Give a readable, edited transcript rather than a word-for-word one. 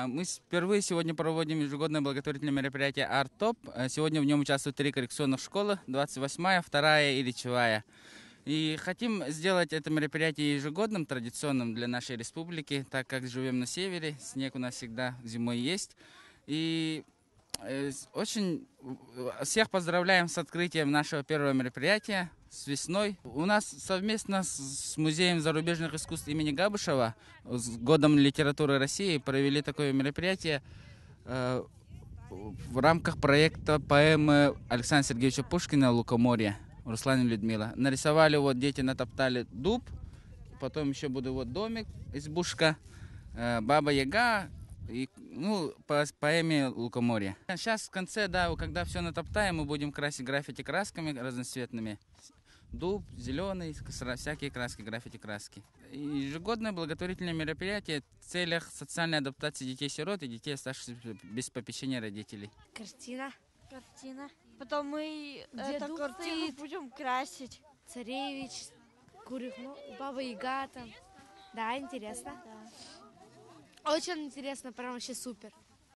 Мы впервые сегодня проводим ежегодное благотворительное мероприятие «Арт-топ». Сегодня в нем участвуют 3 коррекционных школы, 28-я, 2-я и речевая. И хотим сделать это мероприятие ежегодным, традиционным для нашей республики, так как живем на севере, снег у нас всегда зимой есть. И очень всех поздравляем с открытием нашего первого мероприятия, с весной. У нас совместно с Музеем зарубежных искусств имени Габышева, с Годом литературы России, провели такое мероприятие в рамках проекта поэмы Александра Сергеевича Пушкина «Лукоморье». Руслан и Людмила. Нарисовали, вот дети натоптали дуб, потом еще будет вот домик, избушка, Баба-Яга, и, по поэме «Лукоморье». Сейчас в конце, да, когда все натоптаем, мы будем красить граффити красками разноцветными. Дуб, зеленый, всякие краски, граффити-краски. Ежегодное благотворительное мероприятие в целях социальной адаптации детей-сирот и детей, оставшихся без попечения родителей. Картина. Потом мы эту картину будем красить. Царевич, Баба-Яга там. Да, интересно. Да. Очень интересно, прям вообще супер.